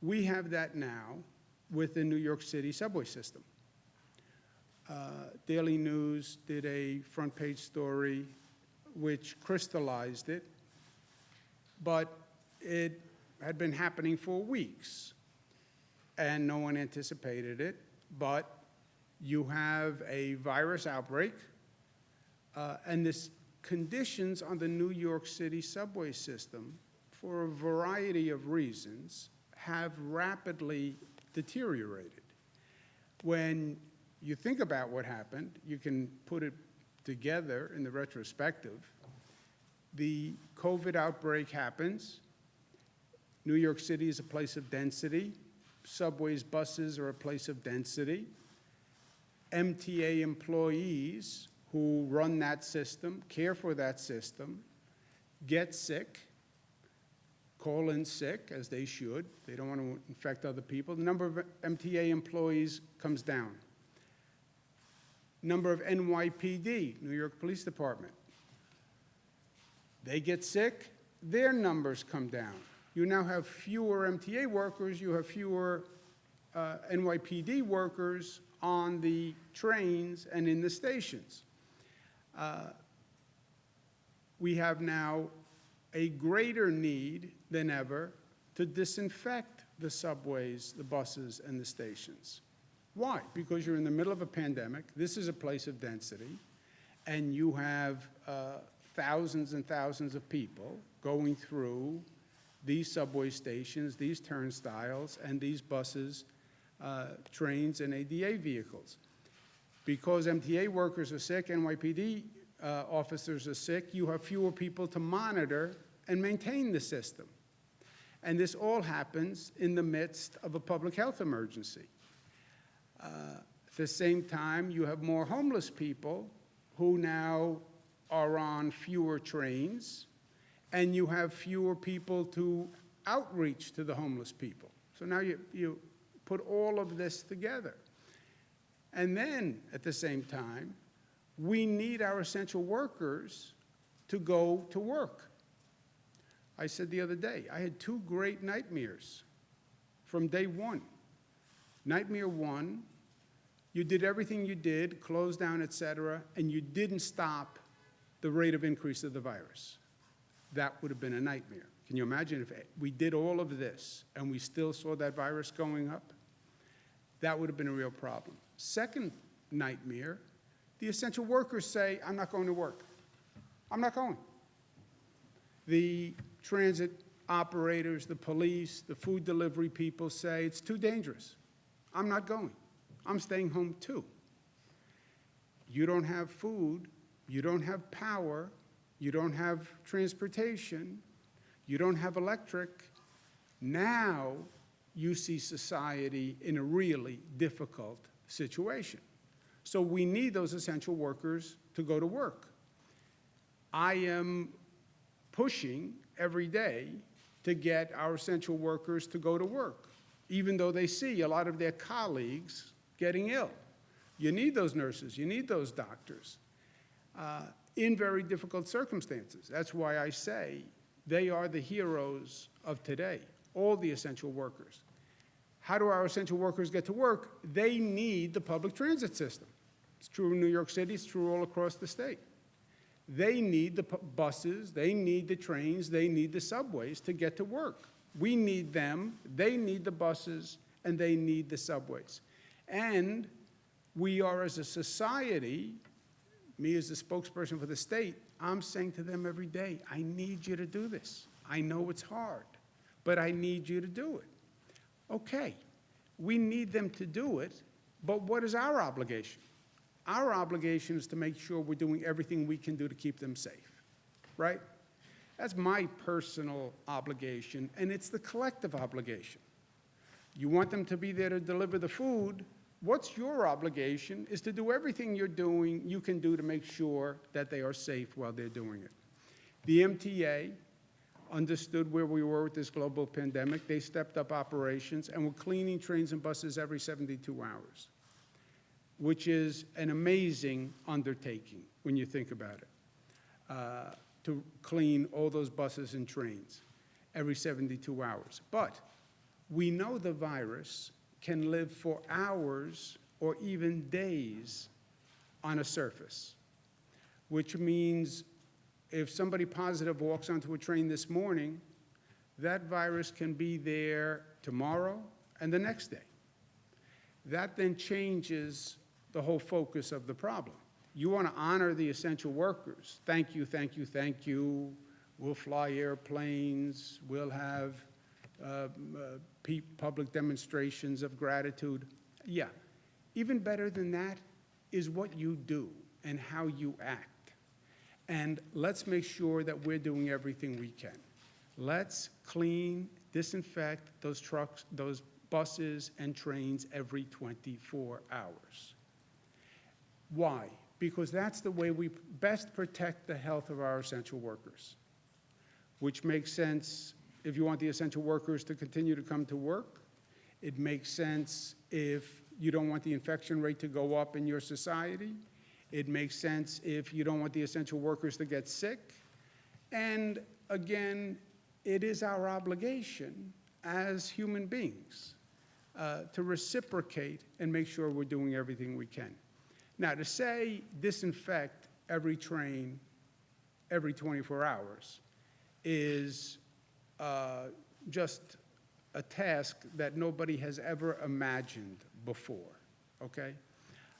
We have that now with the New York City subway system. Daily News did a front page story which crystallized it, but it had been happening for weeks, and no one anticipated it. But you have a virus outbreak, and this conditions on the New York City subway system, for a variety of reasons, have rapidly deteriorated. When you think about what happened, you can put it together in the retrospective. The COVID outbreak happens. New York City is a place of density. Subways, buses are a place of density. MTA employees who run that system, care for that system, get sick, call in sick, as they should. They don't want to infect other people. The number of MTA employees comes down. Number of NYPD, New York Police Department, they get sick, their numbers come down. You now have fewer MTA workers, you have fewer NYPD workers on the trains and in the stations. We have now a greater need than ever to disinfect the subways, the buses, and the stations. Why? Because you're in the middle of a pandemic. This is a place of density, and you have thousands and thousands of people going through these subway stations, these turnstiles, and these buses, trains, and ADA vehicles. Because MTA workers are sick, NYPD officers are sick, you have fewer people to monitor and maintain the system. And this all happens in the midst of a public health emergency. At the same time, you have more homeless people who now are on fewer trains, and you have fewer people to outreach to the homeless people. So now you put all of this together. And then, at the same time, we need our essential workers to go to work. I said the other day, I had two great nightmares from day one. Nightmare one, you did everything you did, closed down, et cetera, and you didn't stop the rate of increase of the virus. That would have been a nightmare. Can you imagine if we did all of this and we still saw that virus going up? That would have been a real problem. Second nightmare, the essential workers say, I'm not going to work. I'm not going. The transit operators, the police, the food delivery people say, it's too dangerous. I'm not going. I'm staying home too. You don't have food, you don't have power, you don't have transportation, you don't have electric. Now you see society in a really difficult situation. So we need those essential workers to go to work. I am pushing every day to get our essential workers to go to work, even though they see a lot of their colleagues getting ill. You need those nurses, you need those doctors in very difficult circumstances. That's why I say they are the heroes of today, all the essential workers. How do our essential workers get to work? They need the public transit system. It's true in New York City, it's true all across the state. They need the buses, they need the trains, they need the subways to get to work. We need them, they need the buses, and they need the subways. And we are, as a society, me as the spokesperson for the state, I'm saying to them every day, I need you to do this. I know it's hard, but I need you to do it. Okay, we need them to do it, but what is our obligation? Our obligation is to make sure we're doing everything we can do to keep them safe, right? That's my personal obligation, and it's the collective obligation. You want them to be there to deliver the food. What's your obligation is to do everything you can do to make sure that they are safe while they're doing it. The MTA understood where we were with this global pandemic. They stepped up operations and were cleaning trains and buses every 72 hours, which is an amazing undertaking when you think about it, to clean all those buses and trains every 72 hours. But We know the virus can live for hours or even days on a surface, which means if somebody positive walks onto a train this morning, that virus can be there tomorrow and the next day. That then changes the whole focus of the problem. You want to honor the essential workers. Thank you, thank you, thank you. We'll fly airplanes. We'll have public demonstrations of gratitude. Yeah. Even better than that is what you do and how you act. And let's make sure that we're doing everything we can. Let's clean, disinfect those trucks, those buses and trains every 24 hours. Why? Because that's the way we best protect the health of our essential workers, which makes sense if you want the essential workers to continue to come to work. It makes sense if you don't want the infection rate to go up in your society. It makes sense if you don't want the essential workers to get sick. And again, it is our obligation as human beings to reciprocate and make sure we're doing everything we can. Now, to say disinfect every train every 24 hours is just a task that nobody has ever imagined before, okay?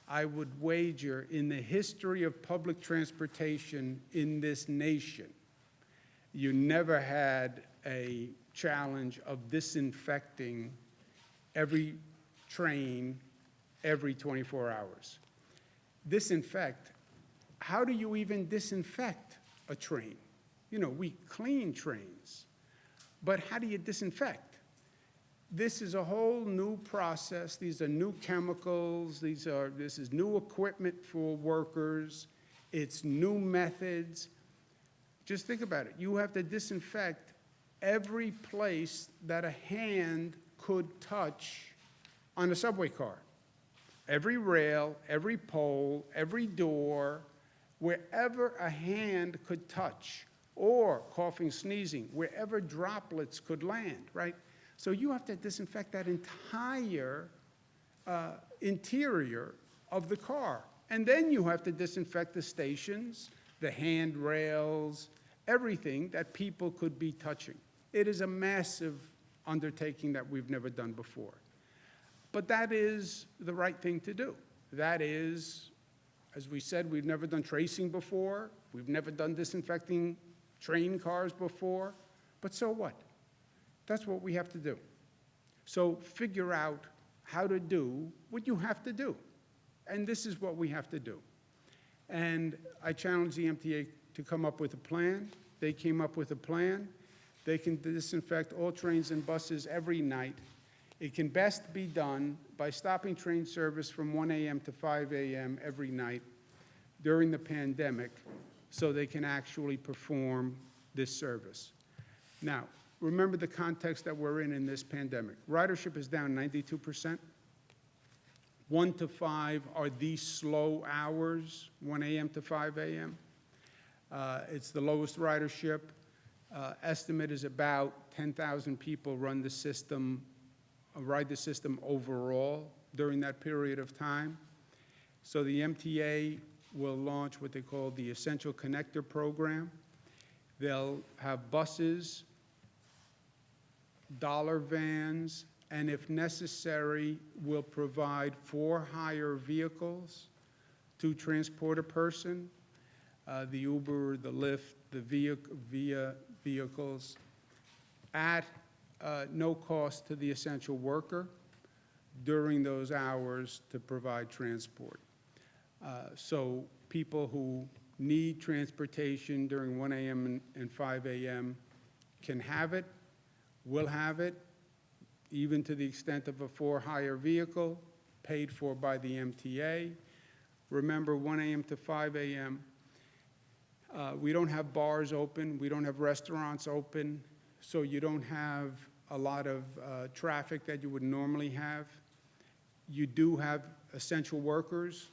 I would wager in the history of public transportation in this nation, you never had a challenge of disinfecting every train every 24 hours. Disinfect, how do you even disinfect a train? You know, we clean trains, but how do you disinfect? This is a whole new process. These are new chemicals. This is new equipment for workers. It's new methods. Just think about it. You have to disinfect every place that a hand could touch on a subway car. Every rail, every pole, every door, wherever a hand could touch, or coughing, sneezing, wherever droplets could land, right? So you have to disinfect that entire interior of the car. And then you have to disinfect the stations, the handrails, everything that people could be touching. It is a massive undertaking that we've never done before. But that is the right thing to do. That is, as we said, we've never done tracing before. We've never done disinfecting train cars before. But so what? That's what we have to do. So figure out how to do what you have to do. And this is what we have to do. And I challenged the MTA to come up with a plan. They came up with a plan. They can disinfect all trains and buses every night. It can best be done by stopping train service from 1 a.m. to 5 a.m. every night during the pandemic so they can actually perform this service. Now, remember the context that we're in this pandemic. Ridership is down 92%. 1 to 5 are these slow hours, 1 a.m. to 5 a.m. It's the lowest ridership. Estimate is about 10,000 people ride the system overall during that period of time. So the MTA will launch what they call the Essential Connector Program. They'll have buses, dollar vans, and if necessary, will provide for-hire vehicles to transport a person, the Uber, the Lyft, the Via vehicles, at no cost to the essential worker during those hours to provide transport. So people who need transportation during 1 a.m. and 5 a.m. can have it, will have it, even to the extent of a for-hire vehicle paid for by the MTA. Remember, 1 a.m. to 5 a.m., we don't have bars open, we don't have restaurants open, so you don't have a lot of traffic that you would normally have. You do have essential workers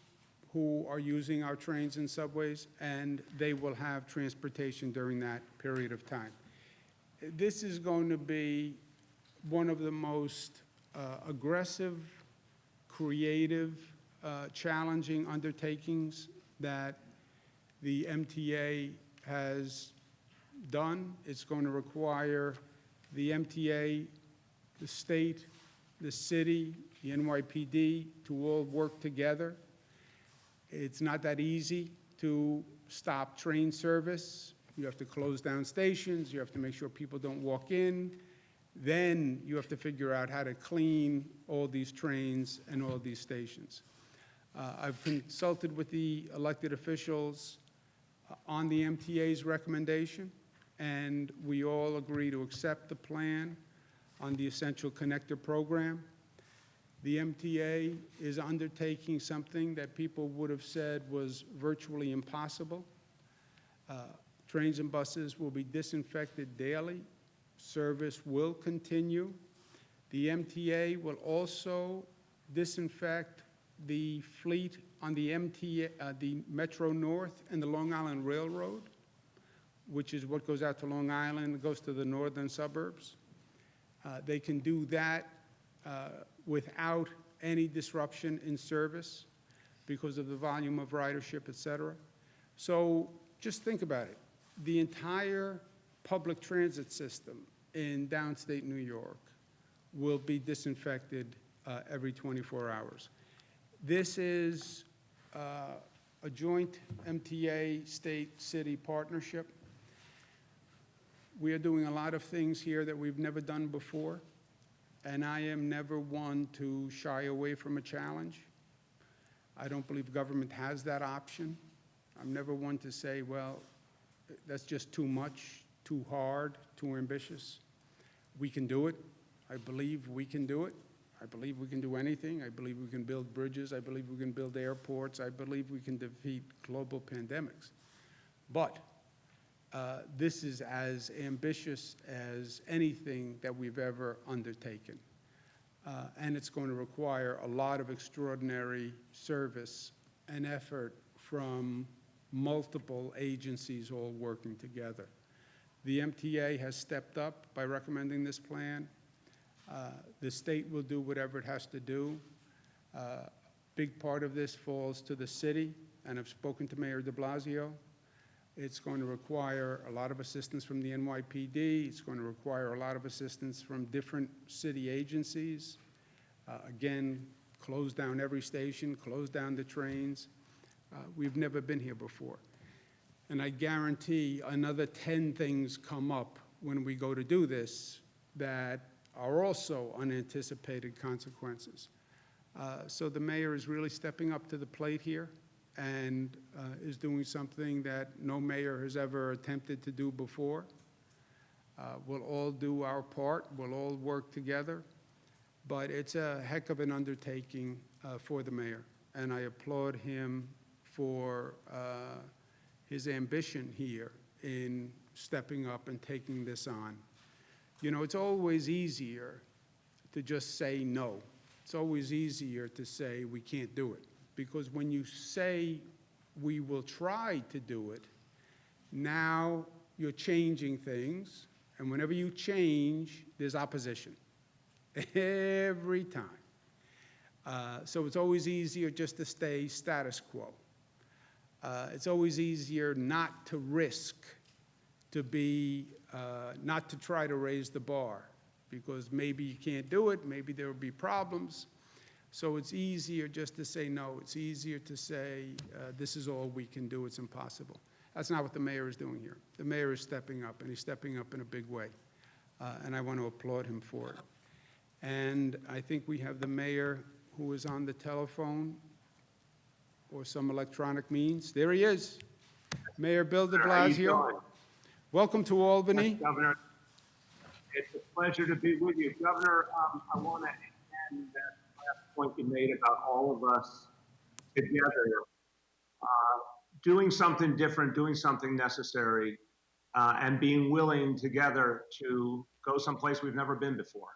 who are using our trains and subways, and they will have transportation during that period of time. This is going to be one of the most aggressive, creative, challenging undertakings that the MTA has done. It's going to require the MTA, the state, the city, the NYPD to all work together. It's not that easy to stop train service. You have to close down stations. You have to make sure people don't walk in. Then you have to figure out how to clean all these trains and all these stations. I've consulted with the elected officials on the MTA's recommendation, and we all agree to accept the plan on the Essential Connector program. The MTA is undertaking something that people would have said was virtually impossible. Trains and buses will be disinfected daily. Service will continue. The MTA will also disinfect the fleet on the the Metro North and the Long Island Railroad, which is what goes out to Long Island, goes to the northern suburbs. They can do that without any disruption in service because of the volume of ridership, et cetera. So just think about it. The entire public transit system in downstate New York will be disinfected every 24 hours. This is a joint MTA state-city partnership. We are doing a lot of things here that we've never done before, and I am never one to shy away from a challenge. I don't believe government has that option. I'm never one to say, well, that's just too much, too hard, too ambitious. We can do it. I believe we can do it. I believe we can do anything. I believe we can build bridges. I believe we can build airports. I believe we can defeat global pandemics. But this is as ambitious as anything that we've ever undertaken. And it's going to require a lot of extraordinary service and effort from multiple agencies all working together. The MTA has stepped up by recommending this plan. The state will do whatever it has to do. Big part of this falls to the city, and I've spoken to Mayor DeBlasio. It's going to require a lot of assistance from the NYPD. It's going to require a lot of assistance from different city agencies. Again, close down every station, close down the trains. We've never been here before. And I guarantee another 10 things come up when we go to do this that are also unanticipated consequences. So the mayor is really stepping up to the plate here and is doing something that no mayor has ever attempted to do before. We'll all do our part. We'll all work together. But it's a heck of an undertaking for the mayor, and I applaud him for his ambition here in stepping up and taking this on. You know, it's always easier to just say no. It's always easier to say we can't do it, because when you say we will try to do it, now you're changing things, and whenever you change, there's opposition. Every time. So it's always easier just to stay status quo. It's always easier not to risk, to be, not to try to raise the bar, because maybe you can't do it, maybe there will be problems. So it's easier just to say no. It's easier to say this is all we can do, it's impossible. That's not what the mayor is doing here. The mayor is stepping up, and he's stepping up in a big way. And I want to applaud him for it. And I think we have the mayor who is on the telephone or some electronic means. There he is, Mayor Bill DeBlasio. Welcome to Albany. Yes, Governor, it's a pleasure to be with you. Governor, I want to end that last point you made about all of us together, doing something different, doing something necessary, and being willing together to go someplace we've never been before.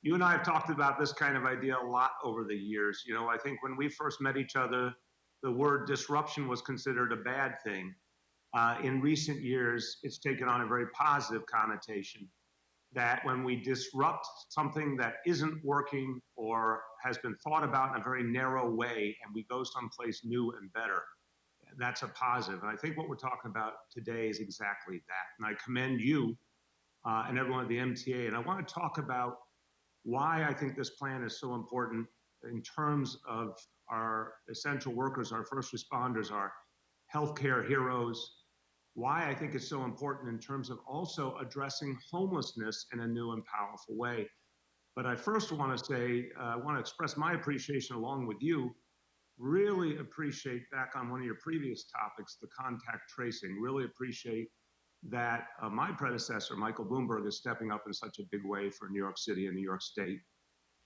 You and I have talked about this kind of idea a lot over the years. You know, I think when we first met each other, the word disruption was considered a bad thing. In recent years, it's taken on a very positive connotation. that when we disrupt something that isn't working or has been thought about in a very narrow way and we go someplace new and better, that's a positive. And I think what we're talking about today is exactly that. And I commend you and everyone at the MTA. And I want to talk about why I think this plan is so important in terms of our essential workers, our first responders, our healthcare heroes, why I think it's so important in terms of also addressing homelessness in a new and powerful way. But I first want to say, I want to express my appreciation along with you, really appreciate back on one of your previous topics, the contact tracing, really appreciate that my predecessor, Michael Bloomberg, is stepping up in such a big way for New York City and New York State.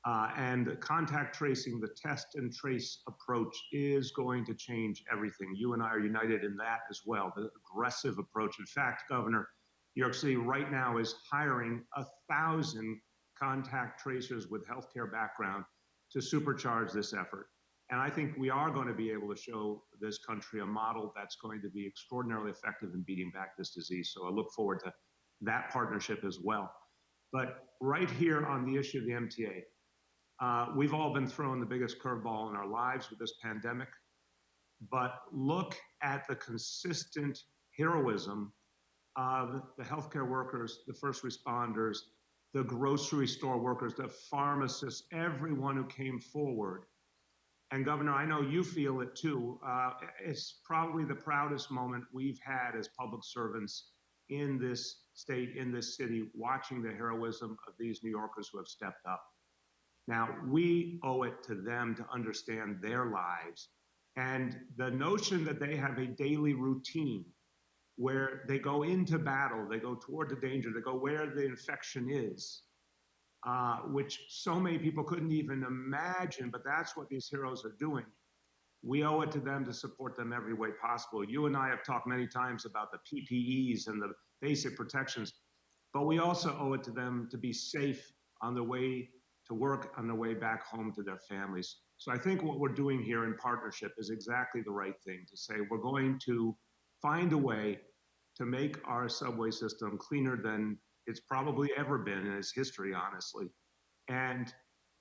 And the contact tracing, the test and trace approach is going to change everything. You and I are united in that as well, the aggressive approach. In fact, Governor, New York City right now is hiring 1,000 contact tracers with healthcare background to supercharge this effort. And I think we are going to be able to show this country a model that's going to be extraordinarily effective in beating back this disease. So I look forward to that partnership as well. But right here on the issue of the MTA, we've all been thrown the biggest curveball in our lives with this pandemic. But look at the consistent heroism of the healthcare workers, the first responders, the grocery store workers, the pharmacists, everyone who came forward. And Governor, I know you feel it too. It's probably the proudest moment we've had as public servants in this state, in this city, watching the heroism of these New Yorkers who have stepped up. Now, we owe it to them to understand their lives. And the notion that they have a daily routine where they go into battle, they go toward the danger, they go where the infection is, which so many people couldn't even imagine, but that's what these heroes are doing. We owe it to them to support them every way possible. You and I have talked many times about the PPEs and the basic protections, but we also owe it to them to be safe on their way to work, on their way back home to their families. So I think what we're doing here in partnership is exactly the right thing to say. We're going to find a way to make our subway system cleaner than it's probably ever been in its history, honestly, and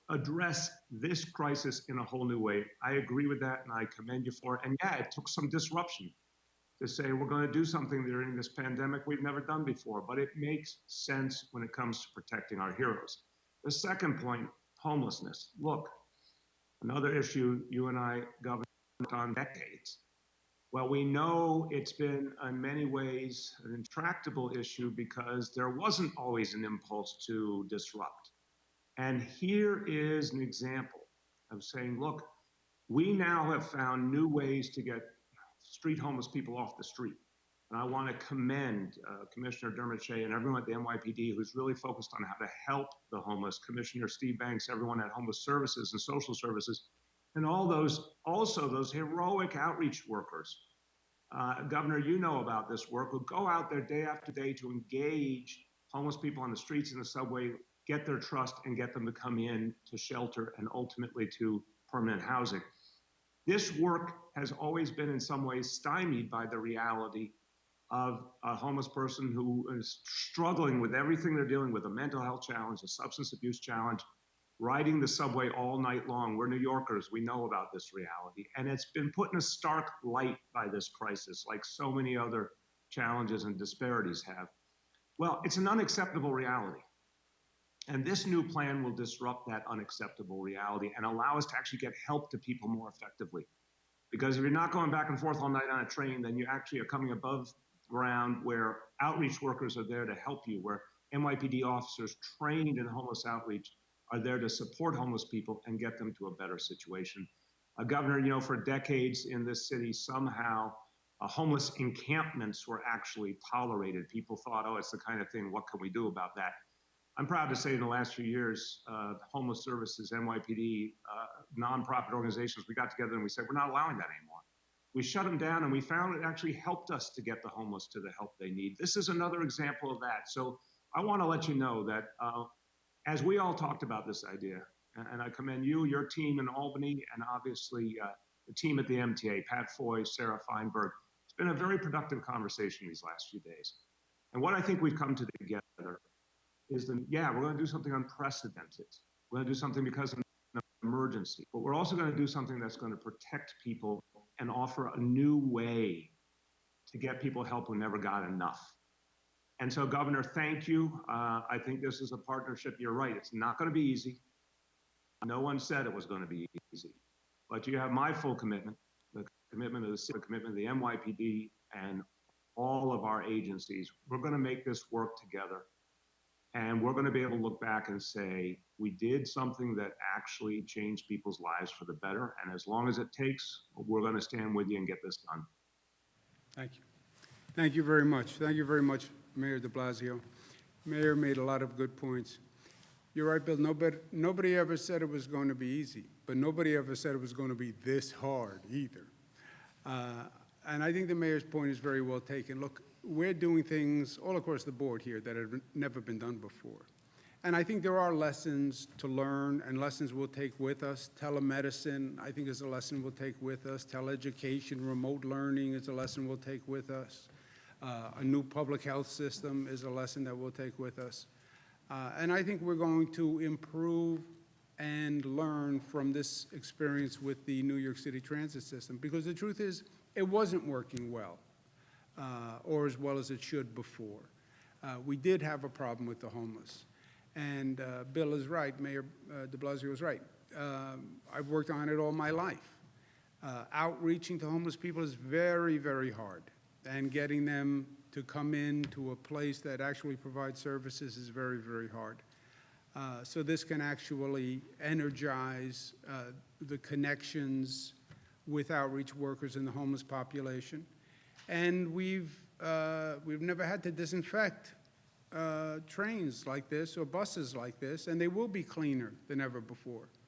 address this crisis in a whole new way. I agree with that, and I commend you for it. And yeah, it took some disruption to say we're going to do something during this pandemic we've never done before, but it makes sense when it comes to protecting our heroes. The second point, homelessness. Look, another issue you and I governed on decades. Well, we know it's been in many ways an intractable issue because there wasn't always an impulse to disrupt. And here is an example of saying, look, we now have found new ways to get street homeless people off the street. And I want to commend Commissioner Dermot Shea and everyone at the NYPD who's really focused on how to help the homeless, Commissioner Steve Banks, everyone at Homeless Services and Social Services, and all those, also those heroic outreach workers. Governor, you know about this work, who go out there day after day to engage homeless people on the streets and the subway, get their trust and get them to come in to shelter and ultimately to permanent housing. This work has always been in some ways stymied by the reality of a homeless person who is struggling with everything they're dealing with, a mental health challenge, a substance abuse challenge, riding the subway all night long. We're New Yorkers, we know about this reality. And it's been put in a stark light by this crisis, like so many other challenges and disparities have. Well, it's an unacceptable reality. And this new plan will disrupt that unacceptable reality and allow us to actually get help to people more effectively. Because if you're not going back and forth all night on a train, then you actually are coming above ground where outreach workers are there to help you, where NYPD officers trained in homeless outreach are there to support homeless people and get them to a better situation. Governor, you know, for decades in this city, somehow homeless encampments were actually tolerated. People thought, oh, it's the kind of thing, what can we do about that? I'm proud to say in the last few years, Homeless Services, NYPD, nonprofit organizations, we got together and we said, we're not allowing that anymore. We shut them down and we found it actually helped us to get the homeless to the help they need. This is another example of that. So I want to let you know that as we all talked about this idea, and I commend you, your team in Albany, and obviously the team at the MTA, Pat Foy, Sarah Feinberg, it's been a very productive conversation these last few days. And what I think we've come to together yeah, we're going to do something unprecedented. We're going to do something because of an emergency, but we're also going to do something that's going to protect people and offer a new way to get people help who never got enough. And so, Governor, thank you. I think this is a partnership. You're right. It's not going to be easy. No one said it was going to be easy, but you have my full commitment, the commitment of the city, the commitment of the NYPD, and all of our agencies. We're going to make this work together. And we're going to be able to look back and say, we did something that actually changed people's lives for the better. And as long as it takes, we're going to stand with you and get this done. Thank you. Thank you very much. Thank you very much, Mayor DeBlasio. Mayor made a lot of good points. You're right, Bill. Nobody ever said it was going to be easy, but nobody ever said it was going to be this hard either. And I think the mayor's point is very well taken. Look, we're doing things all across the board here that have never been done before. And I think there are lessons to learn and lessons we'll take with us. Telemedicine, I think, is a lesson we'll take with us. Teleeducation, remote learning is a lesson we'll take with us. A new public health system is a lesson that we'll take with us. And I think we're going to improve and learn from this experience with the New York City transit system, because the truth is, it wasn't working well, or as well as it should before. We did have a problem with the homeless. And Bill is right, Mayor DeBlasio is right. I've worked on it all my life. Outreaching to homeless people is very, very hard. And getting them to come in to a place that actually provides services is very, very hard. So this can actually energize the connections with outreach workers in the homeless population. And we've never had to disinfect trains like this or buses like this, and they will be cleaner than ever before.